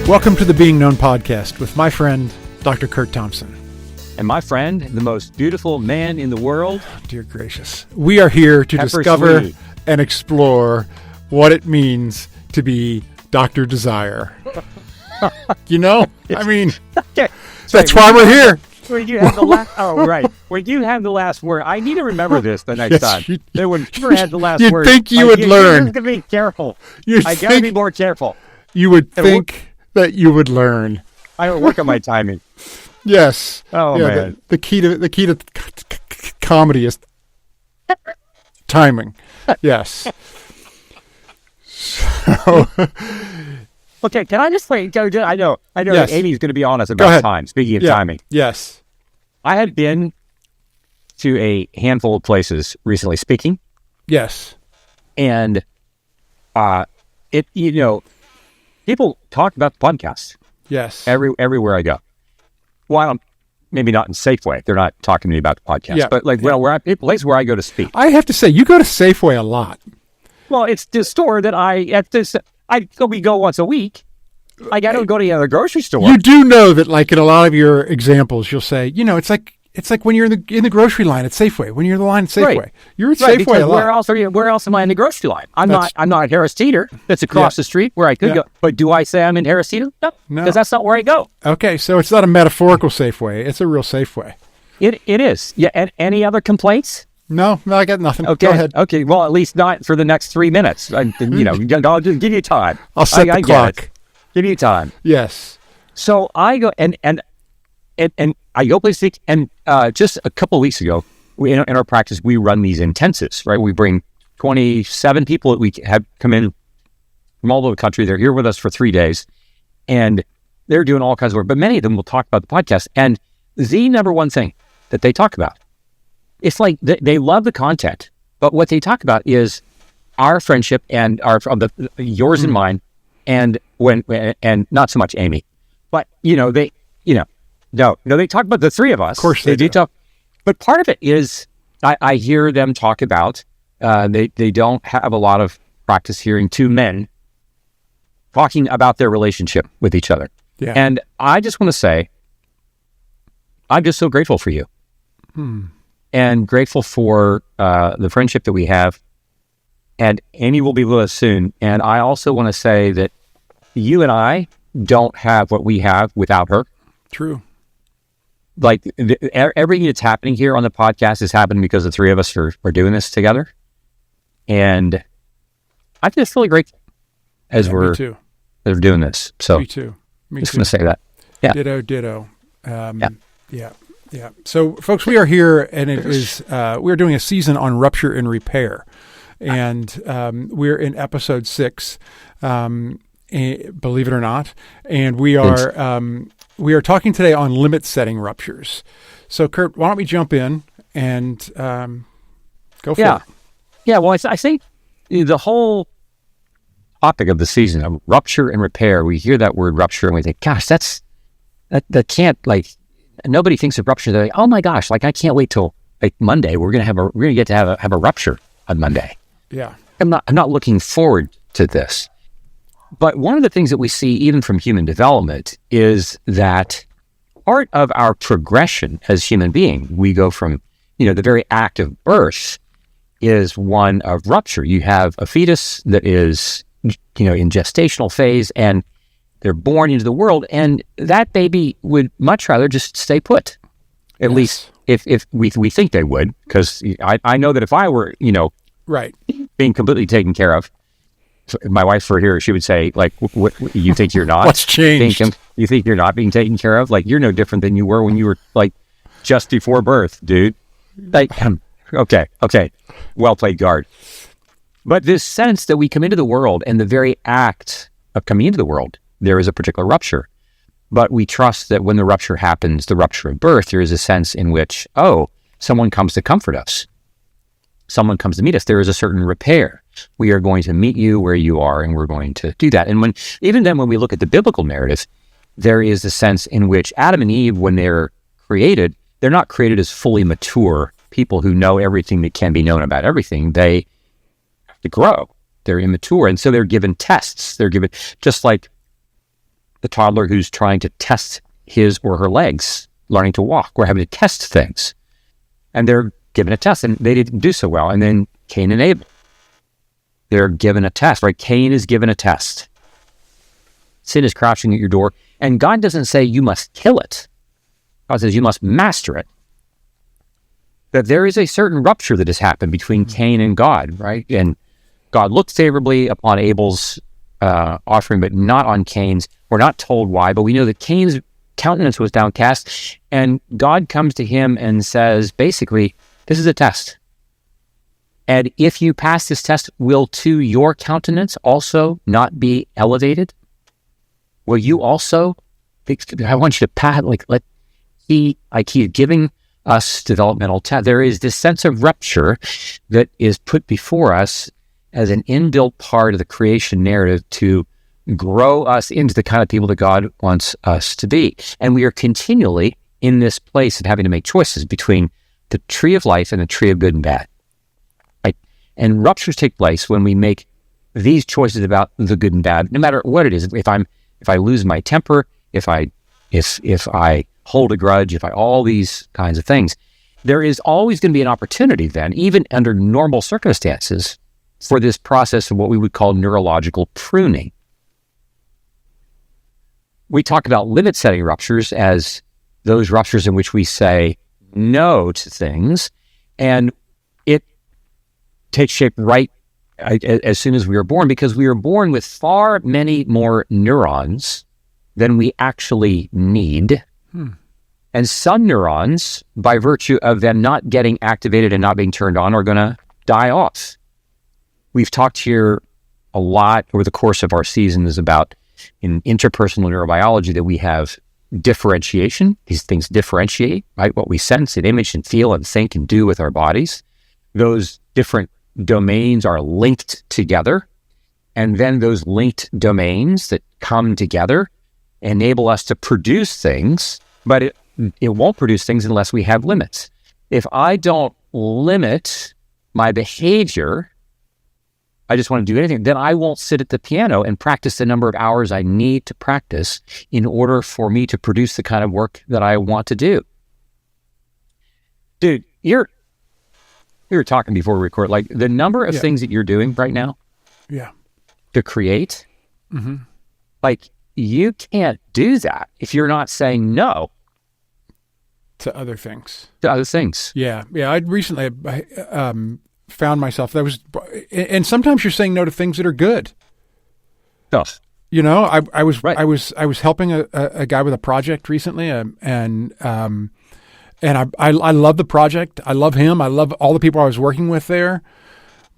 Welcome to the Being Known podcast with my friend, Dr. Kurt Thompson. And my friend, the most beautiful man in the world. Dear gracious. We are here to discover and explore what it means to be Dr. Desire. You know? I mean, that's why we're here. When you have the last, when you have the last word, I need to remember this the next time. They would never have the last word. You'd think you would learn. I gotta be careful. I gotta be more careful. You would think that you would learn. I would work on my timing. Yes. Oh man. The key to comedy is timing. Yes. So. Okay, can I just say? I know yes. that Amy's going to be on us about time. Speaking of timing, yes, I had been to a handful of places recently speaking. Yes, and people talk about the podcast. Yes, everywhere I go. Well, maybe not in Safeway. They're not talking to me about the podcast, but a place where I go to speak. I have to say, you go to Safeway a lot. Well, it's the store that we go once a week. I got to go to the other grocery store. You do know that, like in a lot of your examples, you'll say, it's like when you're in the grocery line at Safeway. When you're in the line at Safeway, right. You're at Safeway a lot. Where else am I in the grocery line? I'm not at Harris Teeter. That's across the street where I could go. But do I say I'm in Harris Teeter? No, because that's not where I go. Okay, so it's not a metaphorical Safeway. It's a real Safeway. It is. Yeah. And any other complaints? No, I got nothing. Okay. Go ahead. Okay. Well, at least not for the next 3 minutes. I'll just give you time. I'll set the clock. Give you time. Yes. So I go and I go play stick. And just a couple of weeks ago, in our practice, we run these intensives. Right. We bring 27 people that we have come in from all over the country. They're here with us for 3 days, and they're doing all kinds of work. But many of them will talk about the podcast. And the number one thing that they talk about. It's like they love the content, but what they talk about is our friendship and yours and mine, and and not so much Amy, but they talk about the three of us. Of course they do. Talk, but part of it is I hear them talk about they don't have a lot of practice hearing two men talking about their relationship with each other, and I just want to say I'm just so grateful for you. And grateful for the friendship that we have. And Amy will be with us soon. And I also want to say that you and I don't have what we have without her. True. Like everything that's happening here on the podcast is happening because the three of us are doing this together. And I'm just really grateful as we're doing this. So me too. Just going to say that. Yeah. Ditto. Yeah. So, folks, we are here, and it is we are doing a season on rupture and repair, and we're in episode 6, believe it or not, and we are talking today on limit setting ruptures. So, Kurt, why don't we jump in and go for it? Yeah. Well, I think the whole topic of the season of rupture and repair. We hear that word rupture, and we think, "Gosh, that can't like." Nobody thinks of rupture. They're like, "Oh my gosh! Like I can't wait till Monday. We're gonna get to have a rupture on Monday." Yeah, I'm not looking forward to this. But one of the things that we see even from human development is that part of our progression as human beings, we go from the very act of birth is one of rupture. You have a fetus that is in gestational phase, and they're born into the world, and that baby would much rather just stay put. At least if we think they would, because I know that if I were, being completely taken care of, so my wife were here, she would say, like, what you think you're not? What's changed? You think you're not being taken care of? Like, you're no different than you were when you were, like, just before birth, dude. Like, okay. Well played, guard. But this sense that we come into the world, and the very act of coming into the world, there is a particular rupture. But we trust that when the rupture happens, the rupture of birth, there is a sense in which, someone comes to comfort us. Someone comes to meet us. There is a certain repair. We are going to meet you where you are, and we're going to do that. And when we look at the biblical narrative, there is a sense in which Adam and Eve, when they're created, they're not created as fully mature people who know everything that can be known about everything. They have to grow. They're immature. And so they're given tests. They're given, just like the toddler who's trying to test his or her legs, learning to walk. We're having to test things. And they're given a test, and they didn't do so well. And then Cain and Abel, they're given a test, right? Cain is given a test. Sin is crouching at your door, and God doesn't say you must kill it. God says you must master it. That there is a certain rupture that has happened between Cain and God, right? And God looked favorably upon Abel's offering, but not on Cain's. We're not told why, but we know that Cain's countenance was downcast, and God comes to him and says, basically, this is a test. And if you pass this test, will too your countenance also not be elevated? Will you also, I want you to pass, he is giving us developmental test. There is this sense of rupture that is put before us as an inbuilt part of the creation narrative to grow us into the kind of people that God wants us to be. And we are continually in this place of having to make choices between the tree of life and the tree of good and bad. Right? And ruptures take place when we make these choices about the good and bad, no matter what it is. If I lose my temper, if I hold a grudge, all these kinds of things, there is always going to be an opportunity then, even under normal circumstances, for this process of what we would call neurological pruning. We talk about limit-setting ruptures as those ruptures in which we say no to things, and it takes shape right as soon as we are born, because we are born with far many more neurons than we actually need. And some neurons, by virtue of them not getting activated and not being turned on, are going to die off. We've talked here a lot over the course of our seasons about, in interpersonal neurobiology, that we have differentiation. These things differentiate, right? What we sense and image and feel and think and do with our bodies. Those different domains are linked together. And then those linked domains that come together enable us to produce things, but it won't produce things unless we have limits. If I don't limit my behavior, I just want to do anything, then I won't sit at the piano and practice the number of hours I need to practice in order for me to produce the kind of work that I want to do. Dude, we were talking before we record, like the number of things that you're doing right now to create, like you can't do that if you're not saying no to other things. Yeah. I recently found myself and sometimes you're saying no to things that are good. You know, I was helping a guy with a project recently, and I love the project. I love him. I love all the people I was working with there,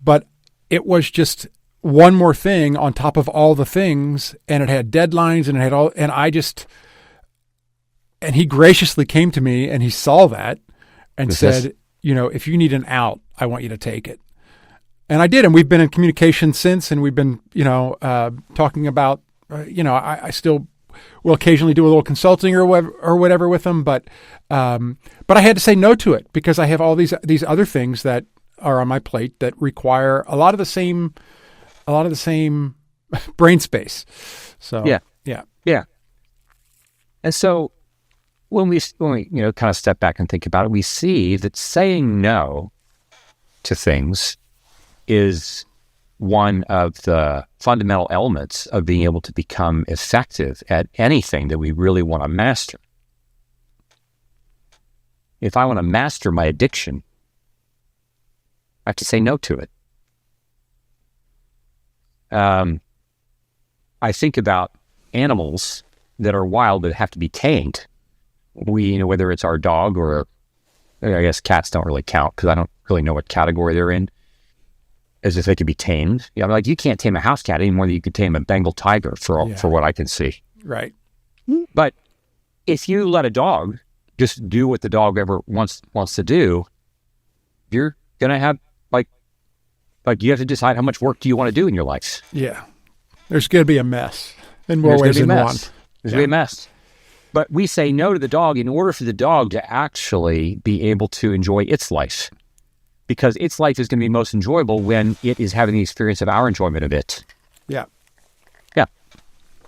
but it was just one more thing on top of all the things, and it had deadlines, and it had all, and he graciously came to me and he saw that and said, you know, if you need an out, I want you to take it. And I did. And we've been in communication since, and we've been, talking about, I still will occasionally do a little consulting or whatever with them. But I had to say no to it because I have all these other things that are on my plate that require a lot of the same brain space. So, yeah. And so, when we kind of step back and think about it, we see that saying no to things is one of the fundamental elements of being able to become effective at anything that we really want to master. If I want to master my addiction, I have to say no to it. I think about animals that are wild that have to be tamed. Whether it's our dog or, I guess cats don't really count because I don't really know what category they're in, as if they could be tamed. Like you can't tame a house cat any more than you could tame a Bengal tiger for what I can see. Right. But if you let a dog just do what the dog ever wants to do, you're going to have like you have to decide how much work do you want to do in your life. Yeah. There's going to be a mess in more ways than one. There's going to be a mess. But we say no to the dog in order for the dog to actually be able to enjoy its life. Because its life is going to be most enjoyable when it is having the experience of our enjoyment of it. Yeah.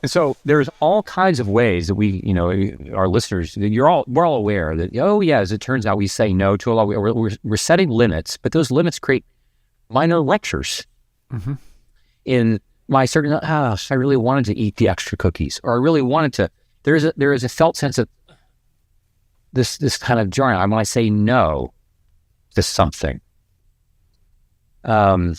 And so there's all kinds of ways that we, our listeners, we're all aware that, as it turns out, we say no to a lot. We're setting limits, but those limits create minor lectures in my certain, I really wanted to eat the extra cookies, or I really wanted to, there is a felt sense of this kind of jarring when I say no to something. But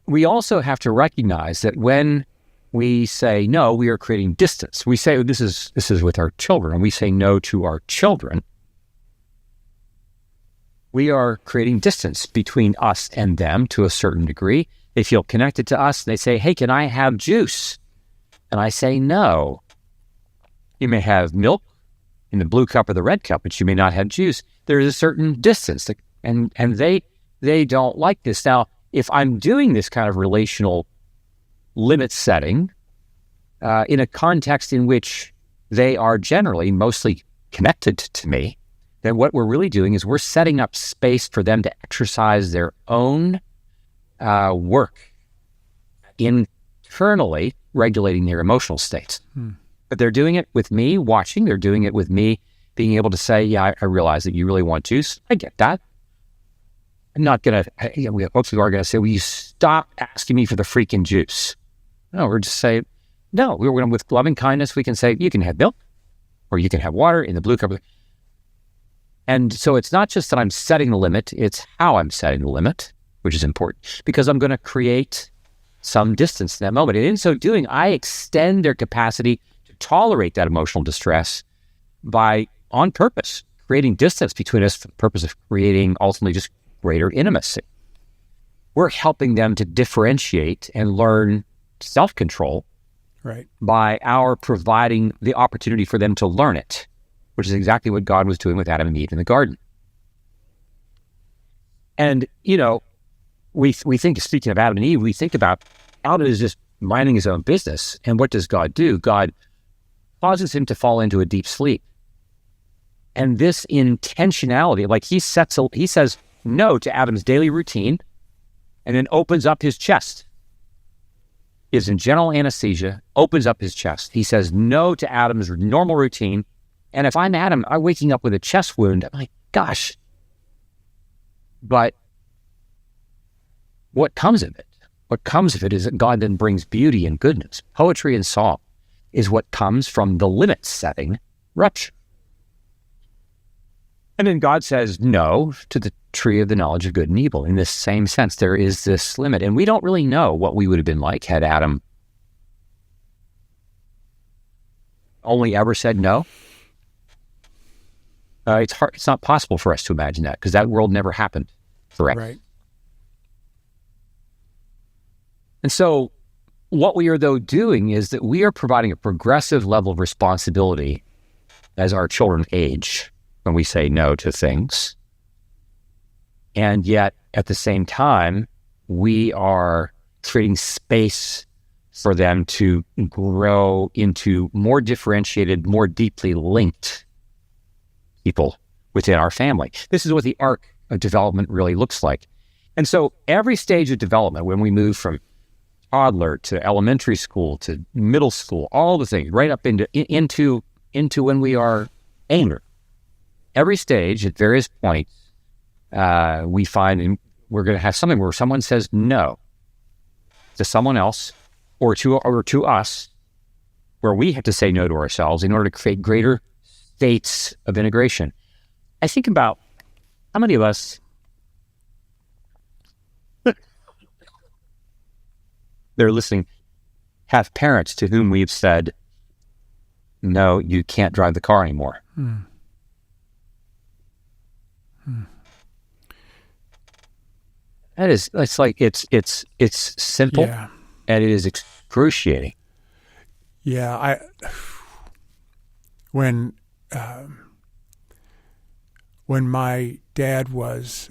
we also have to recognize that when we say no, we are creating distance. We say this is with our children, and we say no to our children. We are creating distance between us and them to a certain degree. They feel connected to us. They say, "Hey, can I have juice?" And I say no. You may have milk in the blue cup or the red cup, but you may not have juice. There is a certain distance, and they don't like this. Now, if I'm doing this kind of relational limit setting in a context in which they are generally mostly connected to me, then what we're really doing is we're setting up space for them to exercise their own work internally regulating their emotional states. But they're doing it with me watching. They're doing it with me being able to say, yeah, I realize that you really want juice. I get that. I'm not going to, folks who are going to say, will you stop asking me for the freaking juice? No, we're just saying, no, we're going to, with loving kindness, we can say, you can have milk or you can have water in the blue cup. And so it's not just that I'm setting the limit, it's how I'm setting the limit, which is important, because I'm going to create some distance in that moment. And in so doing, I extend their capacity to tolerate that emotional distress by, on purpose, creating distance between us for the purpose of creating ultimately just greater intimacy. We're helping them to differentiate and learn self-control by our providing the opportunity for them to learn it, which is exactly what God was doing with Adam and Eve in the garden. And, we think, speaking of Adam and Eve, we think about Adam is just minding his own business. And what does God do? God causes him to fall into a deep sleep. And this intentionality, like he says no to Adam's daily routine and then opens up his chest. Is in general anesthesia, opens up his chest. He says no to Adam's normal routine. And if I'm Adam, I'm waking up with a chest wound. I'm like, gosh. But what comes of it? What comes of it is that God then brings beauty and goodness. Poetry and song is what comes from the limit setting rupture. And then God says no to the tree of the knowledge of good and evil. In this same sense, there is this limit. And we don't really know what we would have been like had Adam only ever said no. It's hard. It's not possible for us to imagine that because that world never happened for us. Right. And so what we are, though, doing is that we are providing a progressive level of responsibility as our children age when we say no to things. And yet, at the same time, we are creating space for them to grow into more differentiated, more deeply linked people within our family. This is what the arc of development really looks like. And so every stage of development, when we move from toddler to elementary school to middle school, all the things right up into when we are angry, every stage at various points, we find we're going to have something where someone says no to someone else or to us, where we have to say no to ourselves in order to create greater states of integration. I think about how many of us they're listening have parents to whom we've said, no, you can't drive the car anymore. That is, it's simple and it is excruciating. Yeah. When my dad was,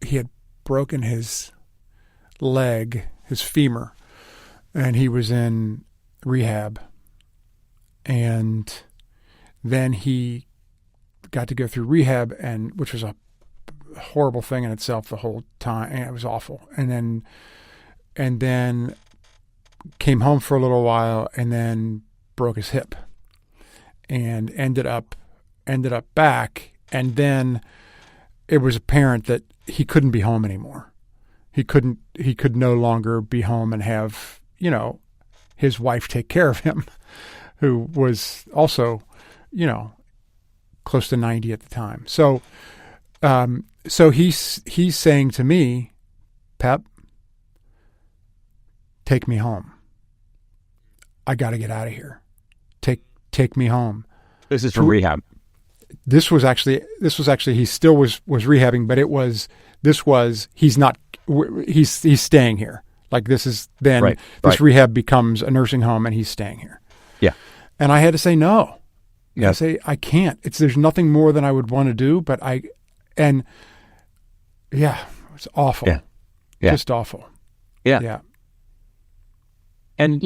he had broken his leg, his femur, and he was in rehab. And then he got to go through rehab, and which was a horrible thing in itself the whole time, and it was awful. And then and then came home for a little while, and then broke his hip, and ended up back. And then it was apparent that he couldn't be home anymore. He could no longer be home and have, his wife take care of him, who was also, close to 90 at the time. So he's saying to me, Pep, take me home. I got to get out of here. Take me home. This is from rehab. This was actually he still was rehabbing, but he's staying here. Like this rehab becomes a nursing home, and he's staying here. Yeah. And I had to say no. Yeah. I say I can't. There's nothing more than I would want to do, but it's awful. Yeah. Just awful. Yeah. Yeah. And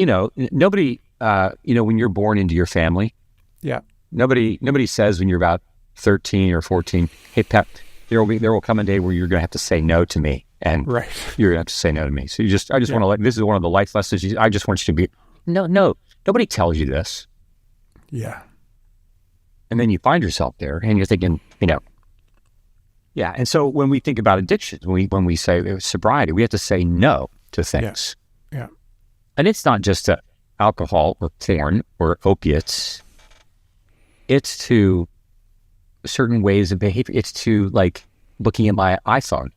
nobody when you're born into your family, yeah, nobody says when you're about 13 or 14, hey Pep, there will come a day where you're going to have to say no to me, and right, you're going to have to say no to me. So I just want to this is one of the life lessons. I just want you to be no. Nobody tells you this. Yeah. And then you find yourself there, and you're thinking, yeah. And so when we think about addiction, when we say sobriety, we have to say no to things. Yeah. And it's not just to alcohol or porn or opiates. It's to certain ways of behavior. It's to like looking at my iPhone.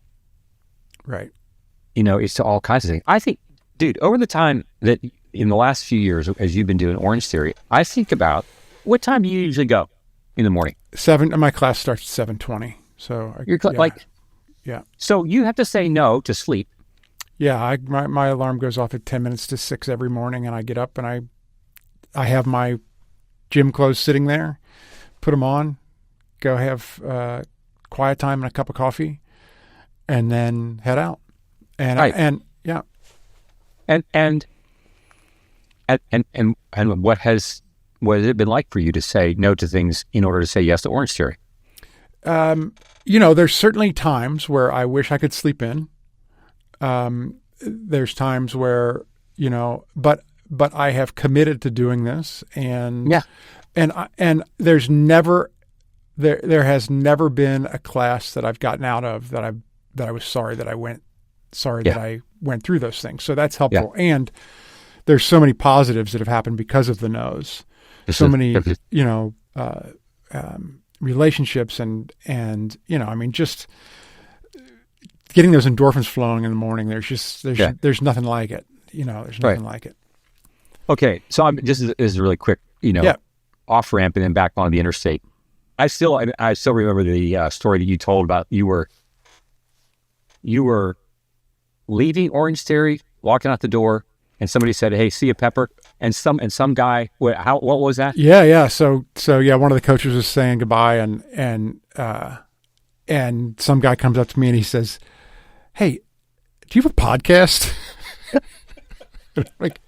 Right. It's to all kinds of things. I think, dude, over the time that in the last few years, as you've been doing Orange Theory, I think about what time do you usually go in the morning? 7. My class starts at 7:20. So yeah. So you have to say no to sleep. Yeah, my alarm goes off at 10 minutes to 6 every morning, and I get up and I have my gym clothes sitting there, put them on, go have quiet time and a cup of coffee, and then head out. And right. And what has it been like for you to say no to things in order to say yes to Orange Theory? There's certainly times where I wish I could sleep in. There's times where, but I have committed to doing this, and there's never, there has never been a class that I've gotten out of that I was sorry that I went through those things. So that's helpful. Yeah. And there's so many positives that have happened because of the no's. So many, relationships and just getting those endorphins flowing in the morning. There's nothing like it. There's nothing like it. Okay. So this is really quick, off ramp and then back on the interstate. I still remember the story that you told about you were leaving Orange Theory, walking out the door, and somebody said, "Hey, see you, Pepper." And some guy, what was that? Yeah. So one of the coaches was saying goodbye, and some guy comes up to me and he says, "Hey, do you have a podcast?" I'm like,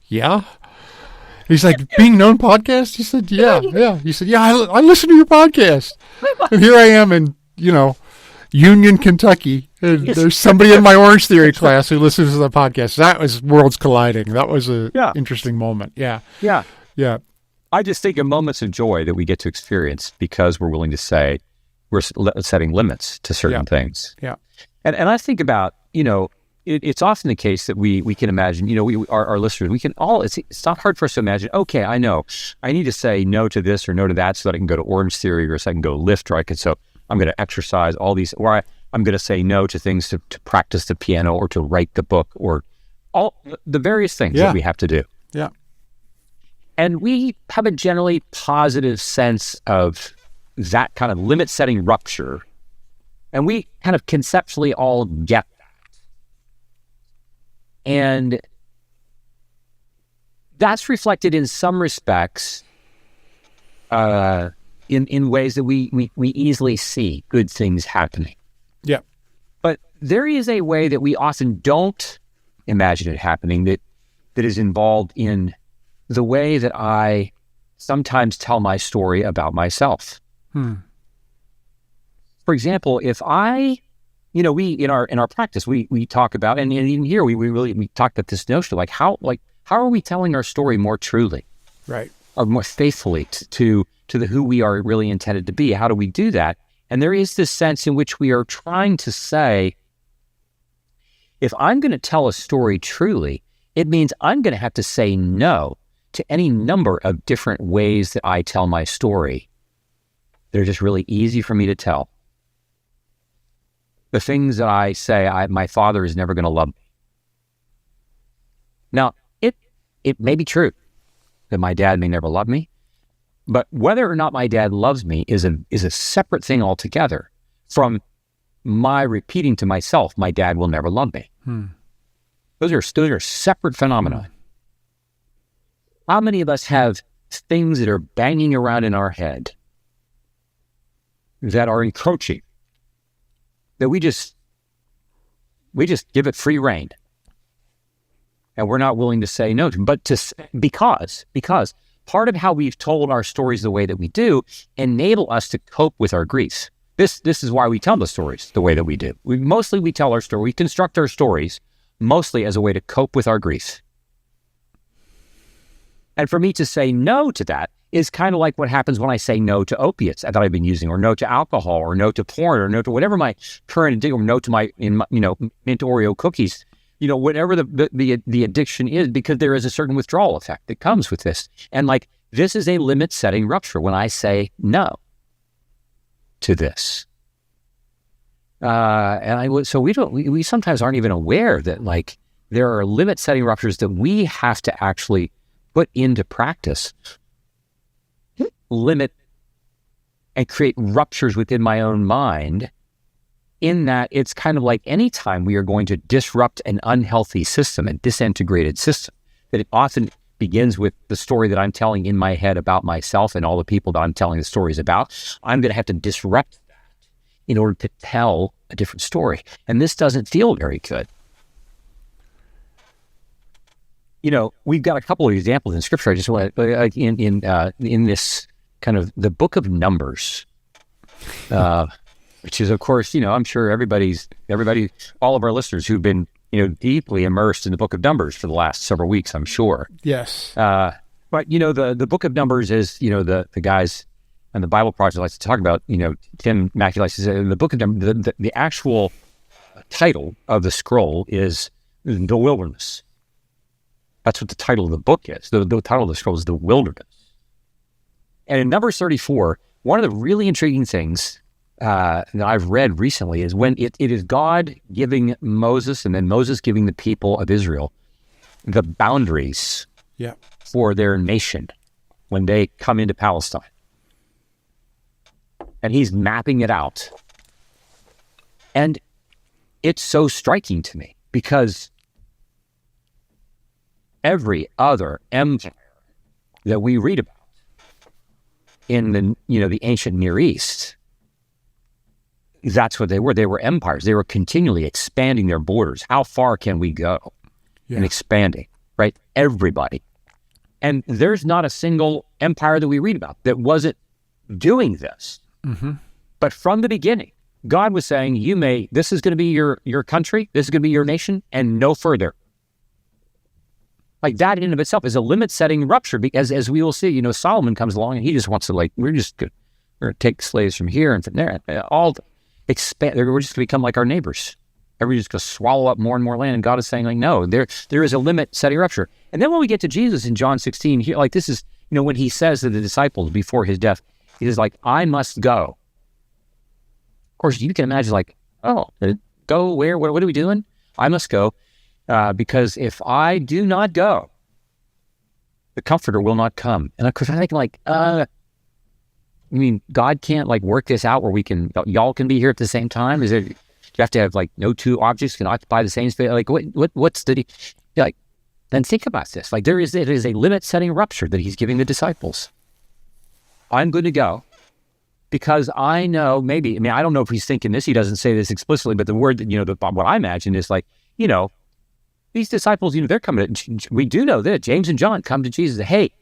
yeah. He's like, "Being Known podcast?" He said, yeah. He said, "Yeah, I listen to your podcast." And here I am in, Union, Kentucky. And there's somebody in my Orange Theory class who listens to the podcast. That was worlds colliding. That was an interesting moment. Yeah. Yeah. Yeah. I just think of moments of joy that we get to experience because we're willing to say we're setting limits to certain things. Yeah. And I think about, it's often the case that we can imagine, our listeners, we can all, it's not hard for us to imagine, okay, I know, I need to say no to this or no to that so that I can go to Orange Theory or so I can go lift, or I'm going to exercise all these, or I'm going to say no to things to practice the piano or to write the book or all the various things that we have to do. Yeah. And we have a generally positive sense of that kind of limit-setting rupture. And we kind of conceptually all get that. And that's reflected in some respects in ways that we easily see good things happening. Yeah. But there is a way that we often don't imagine it happening that is involved in the way that I sometimes tell my story about myself. For example, if I, we in our practice we talk about, and even here we talk about this notion of how are we telling our story more truly, right, or more faithfully to the who we are really intended to be? How do we do that? And there is this sense in which we are trying to say, if I'm going to tell a story truly, it means I'm going to have to say no to any number of different ways that I tell my story. They're just really easy for me to tell. The things that I say, my father is never going to love me. Now, it may be true that my dad may never love me, but whether or not my dad loves me is a separate thing altogether from my repeating to myself, my dad will never love me. Those are separate phenomena. How many of us have things that are banging around in our head that are encroaching, that we just give it free rein, and we're not willing to say no to them, because part of how we've told our stories the way that we do enable us to cope with our griefs. This is why we tell the stories the way that we do. We tell our story, we construct our stories mostly as a way to cope with our griefs. And for me to say no to that is kind of like what happens when I say no to opiates that I've been using, or no to alcohol, or no to porn, or no to whatever my current addiction, or no to my mint Oreo cookies, whatever the addiction is, because there is a certain withdrawal effect that comes with this. And this is a limit setting rupture when I say no to this. So we sometimes aren't even aware that there are limit setting ruptures that we have to actually put into practice, limit and create ruptures within my own mind, in that it's kind of like any time we are going to disrupt an unhealthy system, a disintegrated system, that it often begins with the story that I'm telling in my head about myself and all the people that I'm telling the stories about. I'm going to have to disrupt that in order to tell a different story. And this doesn't feel very good. We've got a couple of examples in Scripture. I just want to, in this kind of the book of Numbers, which is, of course, I'm sure everybody, all of our listeners who've been, deeply immersed in the book of Numbers for the last several weeks, I'm sure. Yes. But, the book of Numbers is, the guys and the Bible Project likes to talk about, Tim Mackey likes to say, in the book of Numbers, the actual title of the scroll is The Wilderness. That's what the title of the book is. The title of the scroll is The Wilderness. And in Numbers 34, one of the really intriguing things that I've read recently is when it is God giving Moses, and then Moses giving the people of Israel the boundaries for their nation when they come into Palestine. And he's mapping it out. And it's so striking to me, because every other empire that we read about in the ancient Near East, that's what they were. They were empires. They were continually expanding their borders. How far can we go in expanding, right? Everybody. And there's not a single empire that we read about that wasn't doing this. Mm-hmm. But from the beginning, God was saying, this is going to be your country, this is going to be your nation, and no further. That in and of itself is a limit-setting rupture, because as we will see, Solomon comes along and he just wants to we're going to take slaves from here and from there, all expand. We're just going to become like our neighbors. Everybody's just going to swallow up more and more land. And God is saying, no, there is a limit-setting rupture. And then when we get to Jesus in John 16, here, this is, when he says to the disciples before his death, he is I must go. Of course, you can imagine go where? What are we doing? I must go. Because if I do not go, the Comforter will not come. And of course, I'm thinking, God can't work this out where y'all can be here at the same time? Is it? You have to have no two objects can occupy the same space? What's the? Then think about this. It is a limit-setting rupture that he's giving the disciples. I'm going to go because I know I don't know if he's thinking this. He doesn't say this explicitly, but the word that what I imagine is these disciples, they're coming to, we do know that James and John come to Jesus and say, hey,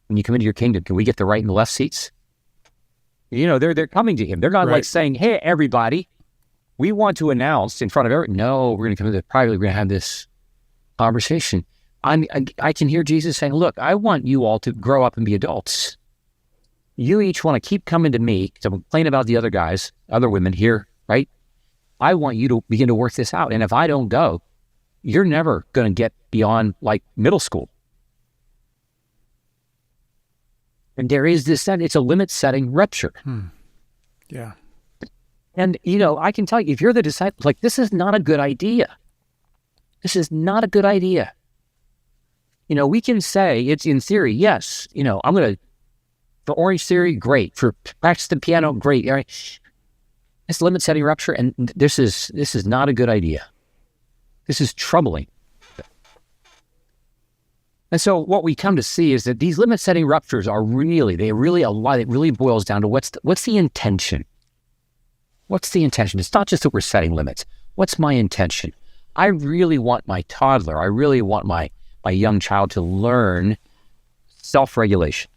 when you come into your kingdom, can we get the right and the left seats? They're coming to him. They're not saying, hey, everybody, We want to announce in front of everyone, no, we're going to come to this privately, we're going to have this conversation. I can hear Jesus saying, look, I want you all to grow up and be adults. You each want to keep coming to me to complain about the other guys, other women here, right? I want you to begin to work this out. And if I don't go, you're never going to get beyond like middle school. And there is this, it's a limit-setting rupture. Yeah. And, I can tell you, if you're the disciple, like, this is not a good idea. This is not a good idea. We can say it's in theory, yes, for Orange Theory, great. For practice the piano, great. All right. It's limit-setting rupture, and this is not a good idea. This is troubling. And so what we come to see is that these limit-setting ruptures are really a lot. It really boils down to what's the intention? What's the intention? It's not just that we're setting limits. What's my intention? I really want my toddler, I really want my young child to learn self-regulation.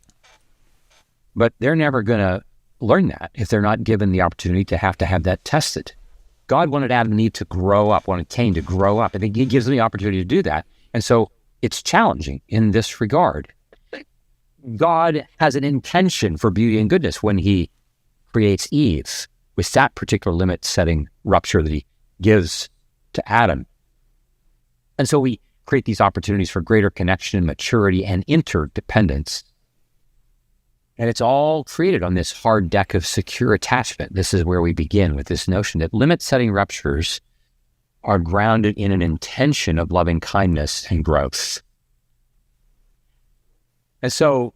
But they're never going to learn that if they're not given the opportunity to have that tested. God wanted Adam and Eve to grow up, wanted Cain to grow up, and he gives them the opportunity to do that. And so it's challenging in this regard. God has an intention for beauty and goodness when he creates Eve with that particular limit-setting rupture that he gives to Adam. And so we create these opportunities for greater connection, maturity, and interdependence. And it's all created on this hard deck of secure attachment. This is where we begin with this notion that limit-setting ruptures are grounded in an intention of loving kindness and growth. And so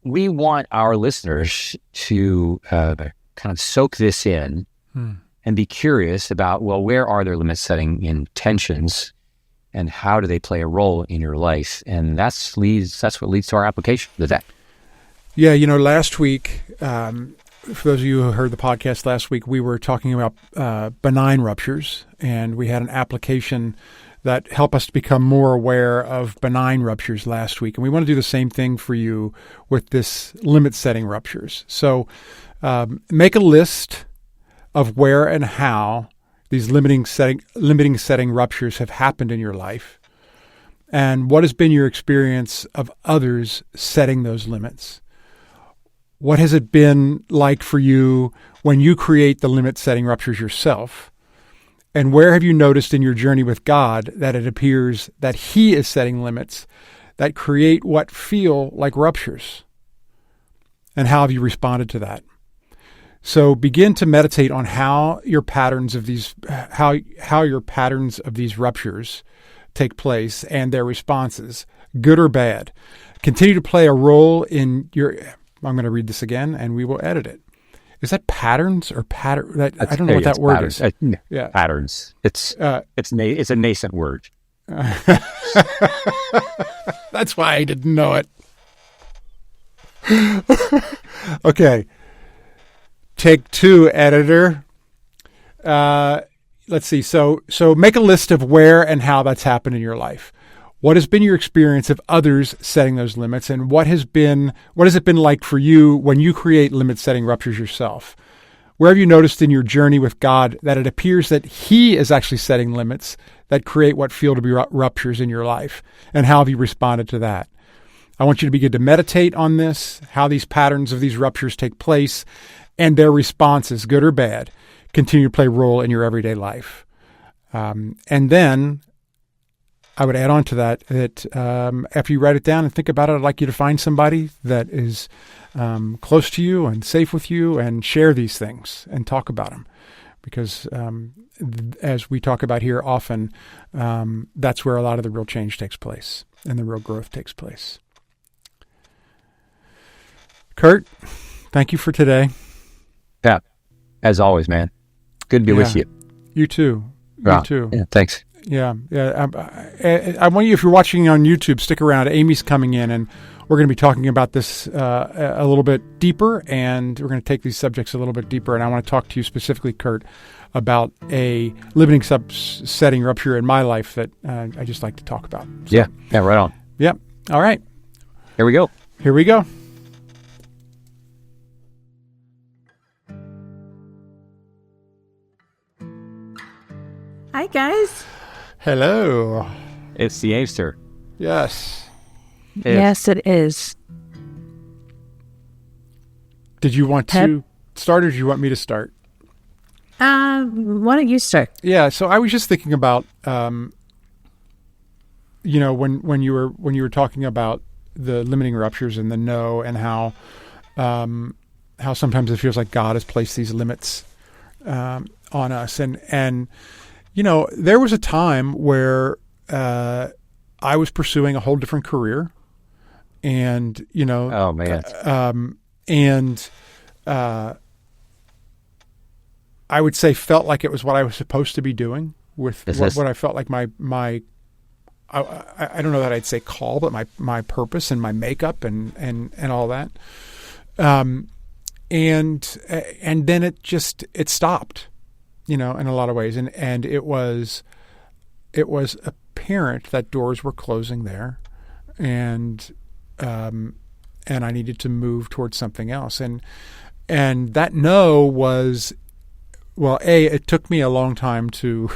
we want our listeners to kind of soak this in and be curious about, well, where are their limit-setting intentions and how do they play a role in your life? And that's what leads to our application today. Yeah, last week, for those of you who heard the podcast last week, we were talking about benign ruptures, and we had an application that helped us to become more aware of benign ruptures last week. And we want to do the same thing for you with this limit-setting ruptures. So make a list of where and how these limiting setting ruptures have happened in your life, and what has been your experience of others setting those limits. What has it been like for you when you create the limit-setting ruptures yourself? And where have you noticed in your journey with God that it appears that he is setting limits that create what feel like ruptures? And how have you responded to that? So begin to meditate on how your patterns of these ruptures take place and their responses, good or bad. Continue to play a role in your... I'm going to read this again, and we will edit it. Is that patterns or pattern? I don't know what that word patterns. is. Yeah, patterns. It's a nascent word. That's why I didn't know it. Okay. Take 2, editor. Let's see. So make a list of where and how that's happened in your life. What has been your experience of others setting those limits, and what has it been like for you when you create limit-setting ruptures yourself? Where have you noticed in your journey with God that it appears that he is actually setting limits that create what feel to be ruptures in your life, and how have you responded to that? I want you to begin to meditate on this, how these patterns of these ruptures take place, and their responses, good or bad, continue to play a role in your everyday life. And then I would add on to that after you write it down and think about it, I'd like you to find somebody that is close to you and safe with you and share these things and talk about them. Because as we talk about here often, that's where a lot of the real change takes place and the real growth takes place. Kurt, thank you for today. Yeah, as always, man. Good to be with you. You too. You too. Yeah, thanks. Yeah. I want you, if you're watching on YouTube, stick around. Amy's coming in, and we're going to be talking about this a little bit deeper, and we're going to take these subjects a little bit deeper. And I want to talk to you specifically, Kurt, about a limiting setting rupture in my life that I just like to talk about. So, yeah, right on. Yep. All right. Here we go. Hi, guys. Hello. It's the Acer. Yes. Yes, it is. Did you want to start or do you want me to start? Why don't you start? Yeah, so I was just thinking about when you were talking about the limiting ruptures and the no, and how sometimes it feels like God has placed these limits on us, and there was a time where I was pursuing a whole different career, and Oh man. I would say felt like it was what I was supposed to be doing with what I felt like my I don't know that I'd say call, but my purpose and my makeup and all that. And then it stopped, in a lot of ways. And it was apparent that doors were closing there, and I needed to move towards something else. And that no was, well, it took me a long time to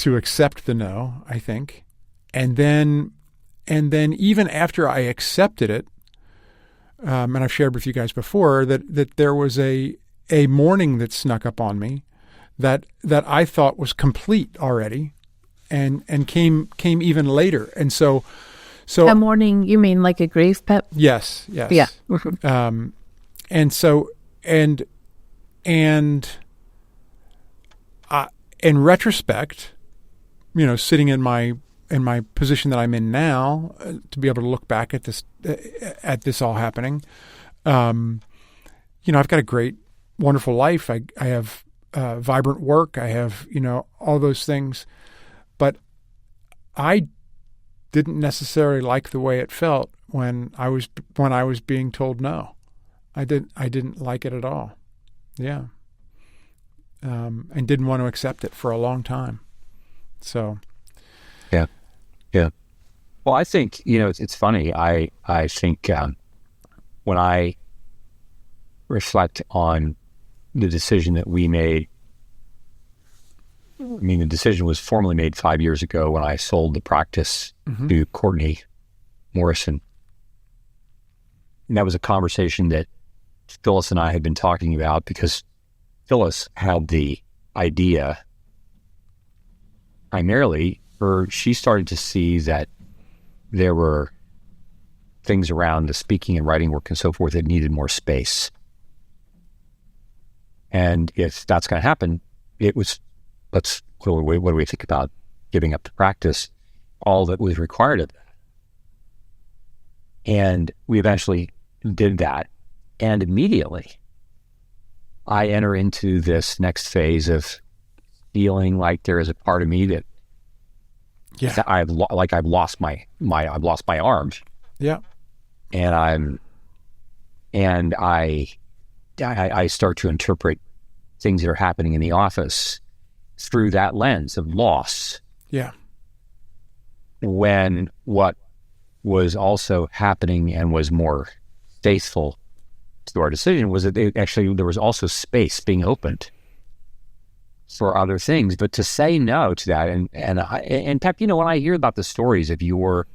accept the no, I think. And then even after I accepted it, and I've shared with you guys before that there was a mourning that snuck up on me that I thought was complete already, and came even later. And so A mourning, you mean like a grief, Pep? yes. Yeah. And so in retrospect, sitting in my position that I'm in now, to be able to look back at this all happening, I've got a great, wonderful life. I have vibrant work. I have all those things, but I didn't necessarily like the way it felt when I was being told no. I didn't like it at all. Yeah. And didn't want to accept it for a long time. So. Yeah. Well, I think, it's funny. I think when I reflect on the decision that we made, the decision was formally made 5 years ago when I sold the practice to Courtney Morrison. And that was a conversation that Phyllis and I had been talking about, because Phyllis had the idea primarily, she started to see that there were things around the speaking and writing work and so forth that needed more space. And if that's going to happen, it was, what do we think about giving up the practice, all that was required of that. And we eventually did that. And immediately I enter into this next phase of feeling like there is a part of me that I've lost my arms. Yeah. And I start to interpret things that are happening in the office through that lens of loss. Yeah. When what was also happening and was more faithful to our decision was that there was also space being opened for other things. But to say no to that, and Pep, when I hear about the stories of your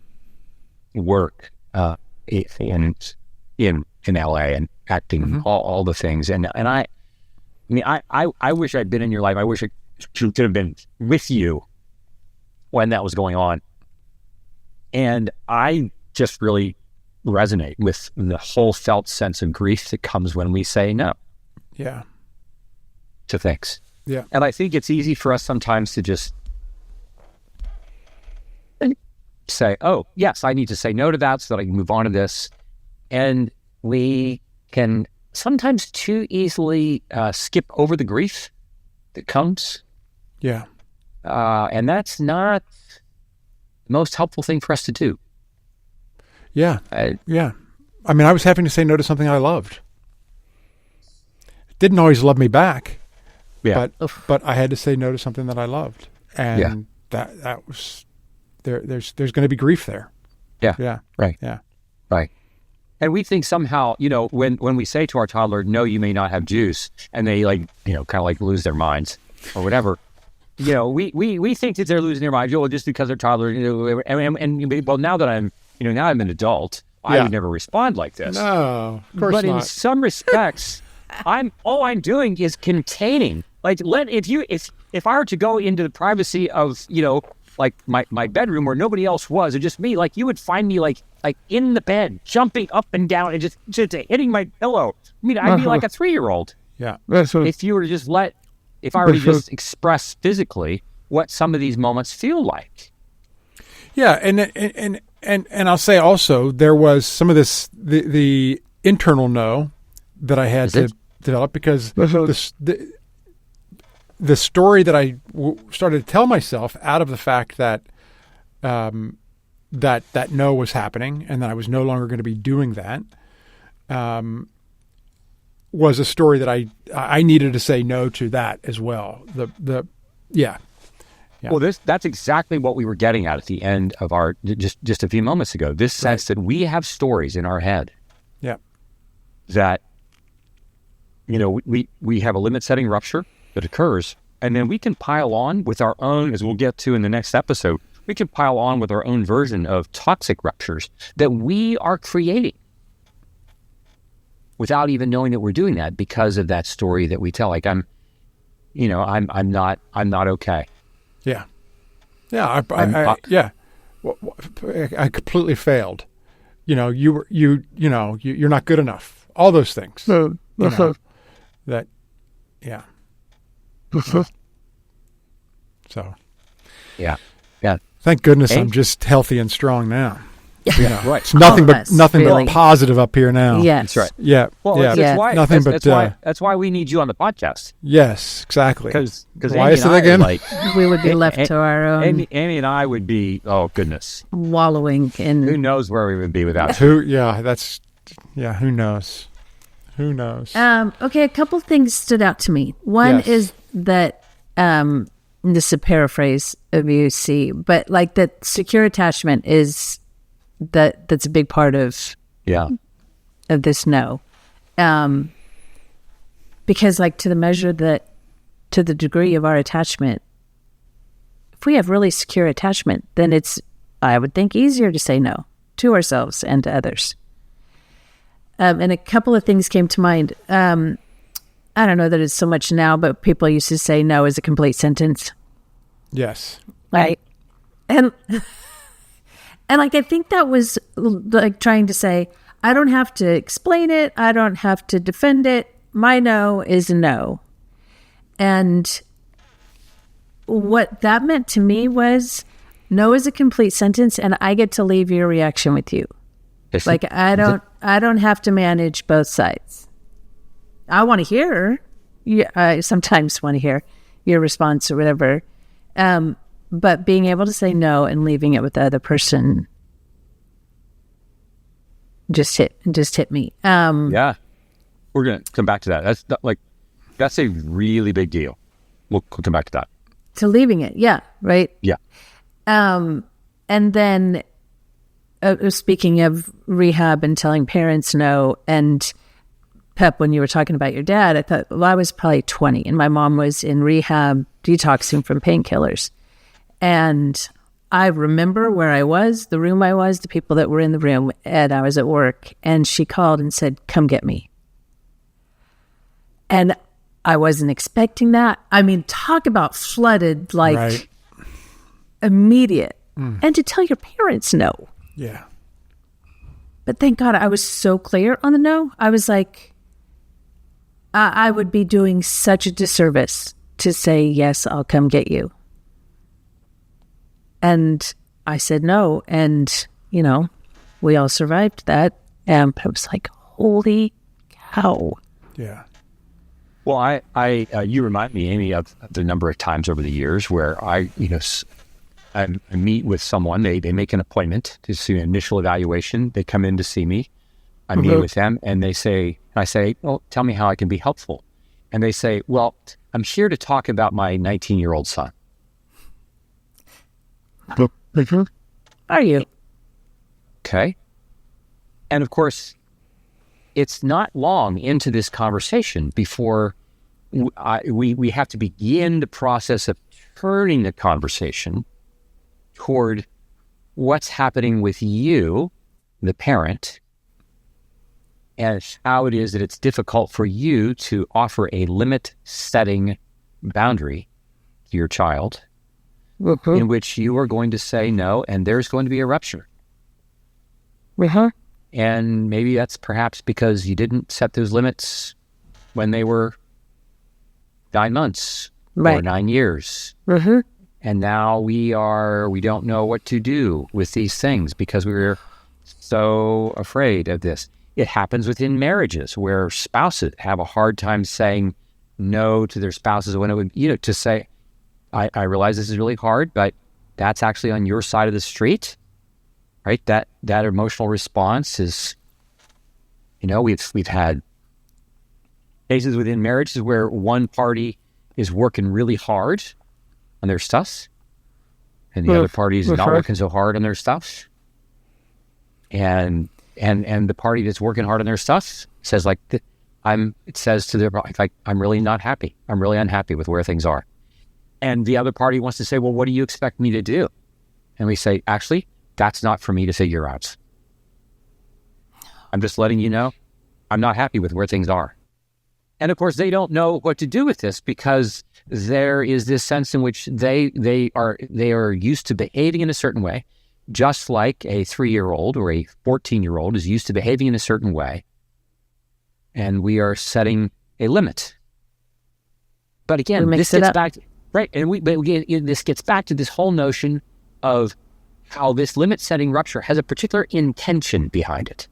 work in LA and acting, all the things, and I wish I'd been in your life. I wish I could have been with you when that was going on. And I just really resonate with the whole felt sense of grief that comes when we say no. Yeah. To things. Yeah. And I think it's easy for us sometimes to just say, oh, yes, I need to say no to that so that I can move on to this. And we can sometimes too easily skip over the grief that comes. Yeah. And that's not the most helpful thing for us to do. Yeah. Yeah. I was having to say no to something I loved. It didn't always love me back. Yeah. But I had to say no to something that I loved. And that was there's going to be grief there. Yeah. Yeah. Right. Yeah. Right. And we think somehow, when we say to our toddler, no, you may not have juice, and they kind of lose their minds or whatever, we think that they're losing their mind, just because they're toddler. Well, now that I'm an adult, I would never respond like this. No, of course but not. In some respects, all I'm doing is containing. Like, if I were to go into the privacy of like my bedroom where nobody else was, or just me, like you would find me like in the bed, jumping up and down and just hitting my pillow. I mean, I'd be like a 3-year-old. Yeah. If you were to just if I were to just express physically what some of these moments feel like. Yeah, and I'll say also there was some of this the internal no that I had to develop, because the story that I started to tell myself out of the fact that that no was happening and that I was no longer going to be doing that was a story that I needed to say no to that as well. Yeah. Well, that's exactly what we were getting at the end of our just a few moments ago. This sense that we have stories in our head. Yeah. That we have a limit-setting rupture that occurs, and then we can pile on with our own, as we'll get to in the next episode, we can pile on with our own version of toxic ruptures that we are creating without even knowing that we're doing that because of that story that we tell. Like, I'm not okay. Yeah. Yeah. I completely failed. You're not good enough. All those things. Yeah. So. Yeah. Thank goodness I'm just healthy and strong now. Yeah. Right. It's nothing but positive up here now. Yes. That's right. Yeah. Well, that's why we need you on the podcast. Yes, exactly. Because why is it again? We would be left to our own. Amy and I would be, oh goodness, wallowing in. Who knows where we would be without you? Who knows? Who knows? Okay, a couple things stood out to me. One is that this is a paraphrase of UC, but like that secure attachment is that's a big part of this no. Because like to the degree of our attachment, if we have really secure attachment, then it's, I would think, easier to say no to ourselves and to others. And a couple of things came to mind. I don't know that it's so much now, but people used to say no as a complete sentence. Yes. Right. And like, I think that was like trying to say, I don't have to explain it. I don't have to defend it. My no is a no. And what that meant to me was no is a complete sentence, and I get to leave your reaction with you. Like, I don't have to manage both sides. I want to hear. I sometimes want to hear your response or whatever. But being able to say no and leaving it with the other person just hit me. Yeah, we're gonna come back to that. That's a really big deal. We'll come back to that. To leaving it, yeah, right. Yeah. And then speaking of rehab and telling parents no, and Pep, when you were talking about your dad, I thought, well, I was probably 20 and my mom was in rehab detoxing from painkillers. And I remember where I was, the room I was, the people that were in the room, and I was at work, and she called and said, come get me. And I wasn't expecting that. I mean, talk about flooded, like immediate. And to tell your parents no. Yeah. But thank God I was so clear on the no. I was like, I would be doing such a disservice to say, yes, I'll come get you. And I said no. And, we all survived that. And I was like, holy cow. Yeah. Well, I you remind me, Amy, of the number of times over the years where I meet with someone, they make an appointment to see an initial evaluation. They come in to see me. I meet with them and I say, well, tell me how I can be helpful. And they say, well, I'm here to talk about my 19-year-old son. Are you? Okay. And of course, it's not long into this conversation before we have to begin the process of turning the conversation toward what's happening with you, the parent, and how it is that it's difficult for you to offer a limit-setting boundary to your child in which you are going to say no, and there's going to be a rupture. And maybe that's perhaps because you didn't set those limits when they were 9 months or 9 years. And now we don't know what to do with these things because we're so afraid of this. It happens within marriages where spouses have a hard time saying no to their spouses when it would, to say, I realize this is really hard, but that's actually on your side of the street, right? That emotional response is, we've had cases within marriages where one party is working really hard on their stuff and the other party is not working so hard on their stuff. And the party that's working hard on their stuff says it says to their, I'm really not happy. I'm really unhappy with where things are. And the other party wants to say, well, what do you expect me to do? And we say, actually, that's not for me to figure out. I'm just letting you know I'm not happy with where things are. And of course, they don't know what to do with this because there is this sense in which they are used to behaving in a certain way, just like a 3-year-old or a 14-year-old is used to behaving in a certain way. And we are setting a limit. But again, this gets back to, right. And this gets back to this whole notion of how this limit-setting rupture has a particular intention behind it.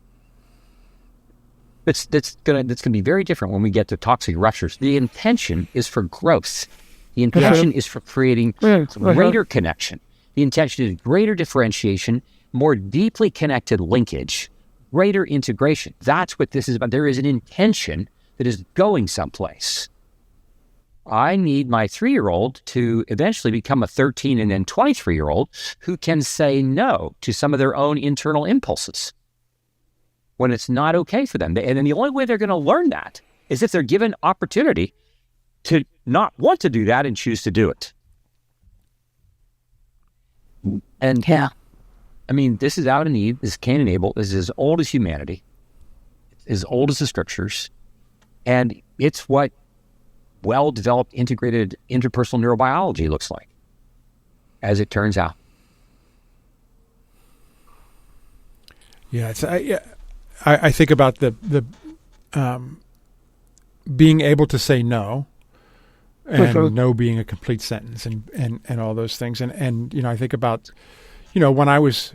That's gonna be very different when we get to toxic ruptures. The intention is for growth. The intention is for creating greater connection. The intention is greater differentiation, more deeply connected linkage, greater integration. That's what this is about. There is an intention that is going someplace. I need my 3-year-old to eventually become a 13 and then 23-year-old who can say no to some of their own internal impulses when it's not okay for them. And then the only way they're going to learn that is if they're given opportunity to not want to do that and choose to do it. And I mean, this is Adam and Eve, this is Cain and Abel, this is as old as humanity, as old as the scriptures, and it's what well-developed, integrated interpersonal neurobiology looks like, as it turns out. Yeah, I think about the being able to say no, and no being a complete sentence, and all those things, and I think about when I was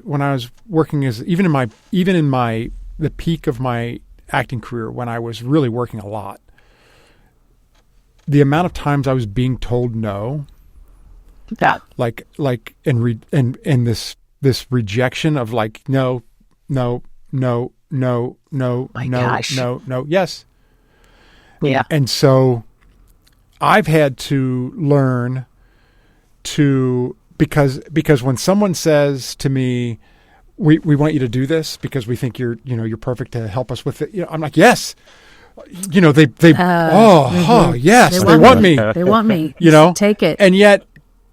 working as even in the peak of my acting career, when I was really working a lot, the amount of times I was being told no, and this rejection of no, yes. Yeah. And so I've had to learn because when someone says to me, we want you to do this because we think you're perfect to help us with it. I'm like, yes. Yes, they want me. They want me. Take it. And yet,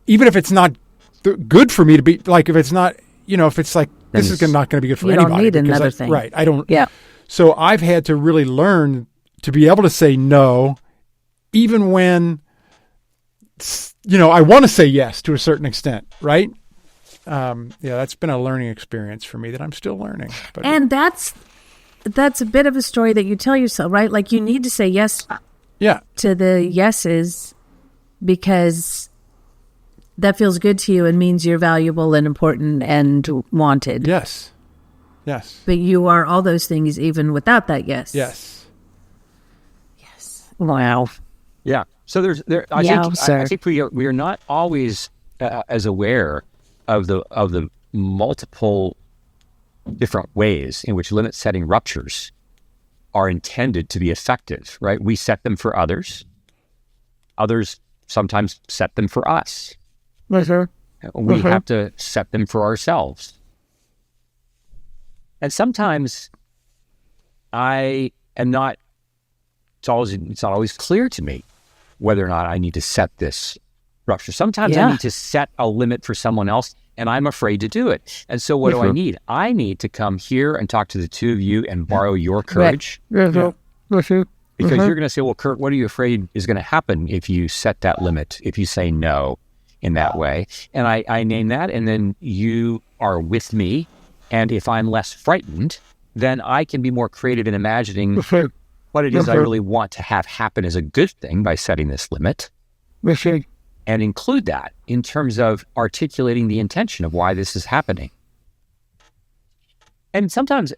even if it's not good for me to be if it's not, if it's this is not going to be good for anybody. You don't need another thing. Right. I don't. Yeah. So I've had to really learn to be able to say no, even when, I want to say yes to a certain extent. Right. That's been a learning experience for me that I'm still learning. But and that's a bit of a story that you tell yourself, right? Like you need to say yes to the yeses because that feels good to you and means you're valuable and important and wanted. Yes. But you are all those things even without that yes. Yes. Wow. Yeah. So I think we are not always as aware of the multiple different ways in which limit-setting ruptures are intended to be effective, right? We set them for others. Others sometimes set them for us. We have to set them for ourselves. And sometimes it's not always clear to me whether or not I need to set this rupture. Sometimes I need to set a limit for someone else, and I'm afraid to do it. And so what do I need? I need to come here and talk to the two of you and borrow your courage. Because you're going to say, well, Kurt, what are you afraid is going to happen if you set that limit, if you say no in that way? And I name that, and then you are with me. And if I'm less frightened, then I can be more creative in imagining what it is I really want to have happen as a good thing by setting this limit. And include that in terms of articulating the intention of why this is happening. And sometimes,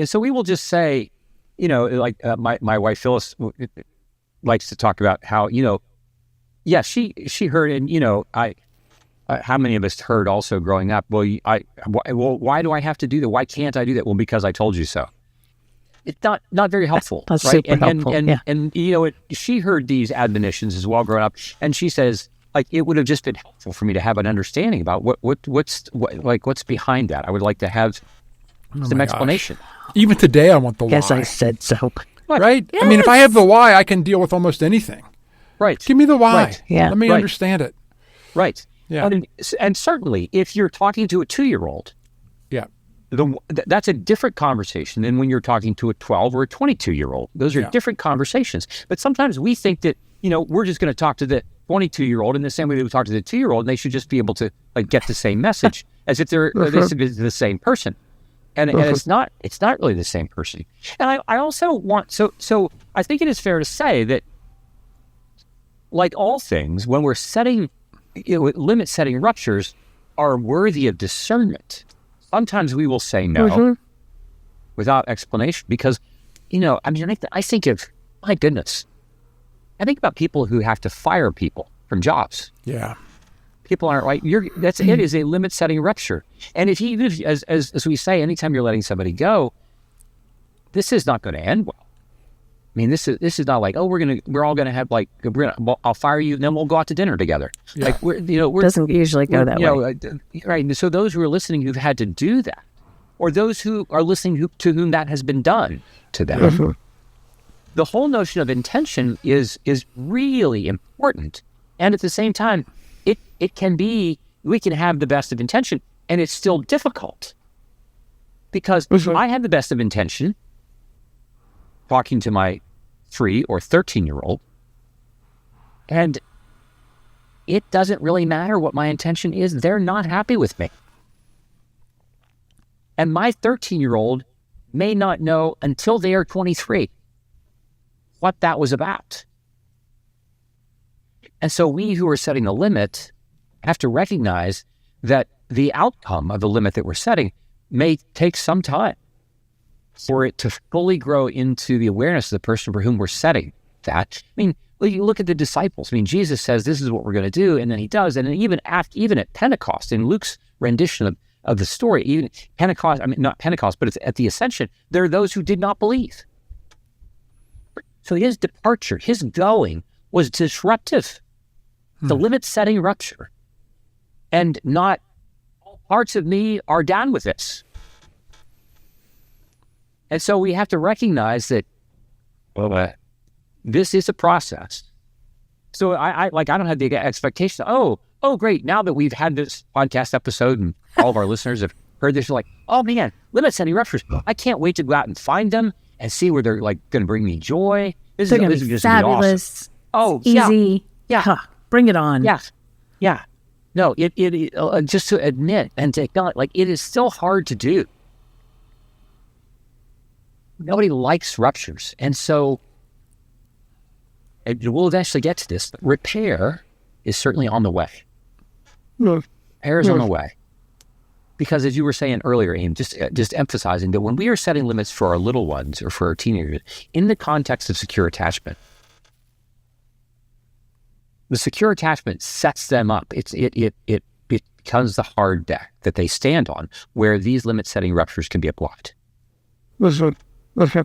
so we will just say, like my wife Phyllis likes to talk about how, she heard, and how many of us heard also growing up? Well, why do I have to do that? Why can't I do that? Well, because I told you so. It's not very helpful. That's right? super helpful. And she heard these admonitions as well growing up, and she says, like, it would have just been helpful for me to have an understanding about what's behind that. I would like to have some explanation. Even today, I want the why. Guess I said so. Right? Yes. I mean, if I have the why, I can deal with almost anything. Right. Give me the why. Right. Yeah. Let me understand it. Right. Yeah. And certainly, if you're talking to a 2-year-old, that's a different conversation than when you're talking to a 12 or a 22-year-old. Those are different conversations. But sometimes we think that, we're just going to talk to the 22-year-old in the same way that we talk to the 2-year-old, and they should just be able to get the same message as if they're the same person. And it's not really the same person. And I also want, so I think it is fair to say that, like all things, when we're setting, limit setting ruptures are worthy of discernment. Sometimes we will say no without explanation because, I think of, my goodness, I think about people who have to fire people from jobs. Yeah. People aren't right. It is a limit setting rupture. And even if, as we say, anytime you're letting somebody go, this is not going to end well. I mean, this is not like, we're all going to have I'll fire you and then we'll go out to dinner together. Yeah. Like we're doesn't usually go that way. Right. So those who are listening who've had to do that, or those who are listening to whom that has been done to them, the whole notion of intention is really important. And at the same time, it can be, we can have the best of intention and it's still difficult because I had the best of intention talking to my 3 or 13-year-old, and it doesn't really matter what my intention is. They're not happy with me. And my 13-year-old may not know until they are 23 what that was about. And so we who are setting the limit have to recognize that the outcome of the limit that we're setting may take some time for it to fully grow into the awareness of the person for whom we're setting that. I mean, you look at the disciples. I mean, Jesus says, this is what we're going to do, and then he does. And then even at Pentecost, in Luke's rendition of the story, even Pentecost, I mean, not Pentecost, but it's at the Ascension, there are those who did not believe. So his departure, his going, was disruptive. The limit-setting rupture. And not all parts of me are down with this. And so we have to recognize that this is a process. So I don't have the expectation, oh, great, now that we've had this podcast episode and all of our listeners have heard this, you're like, oh man, limit-setting ruptures. I can't wait to go out and find them and see where they're going to bring me joy. This They're going is to be just fabulous. Awesome. Oh, easy. Yeah. Huh, bring it on. Yeah. No, it just to admit and to acknowledge, it is still hard to do. Nobody likes ruptures. And so, and we'll eventually get to this, but repair is certainly on the way. Repair is on the way. Because as you were saying earlier, Aim, just emphasizing that when we are setting limits for our little ones or for our teenagers, in the context of secure attachment, the secure attachment sets them up. It becomes the hard deck that they stand on where these limit-setting ruptures can be applied.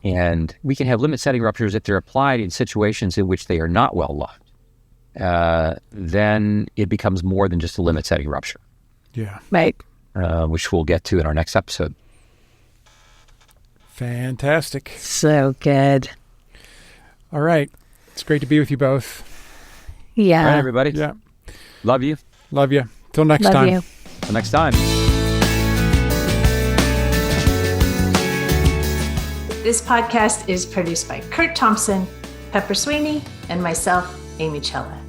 And we can have limit-setting ruptures if they're applied in situations in which they are not well loved. Then it becomes more than just a limit-setting rupture. Yeah. Right. Which we'll get to in our next episode. Fantastic. So good. All right. It's great to be with you both. Yeah. All right, everybody. Yeah. Love you. Love you. Till next Love time. you. Till next time. This podcast is produced by Kurt Thompson, Pepper Sweeney, and myself, Amy Chella.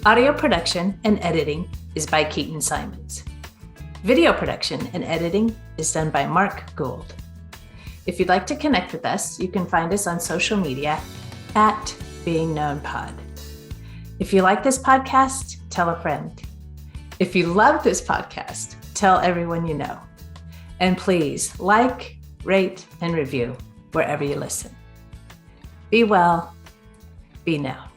Audio production and editing is by Keaton Simons. Video production and editing is done by Mark Gould. If you'd like to connect with us, you can find us on social media at BeingKnownPod. If you like this podcast, tell a friend. If you love this podcast, tell everyone you know. And please like, rate, and review wherever you listen. Be well, be known.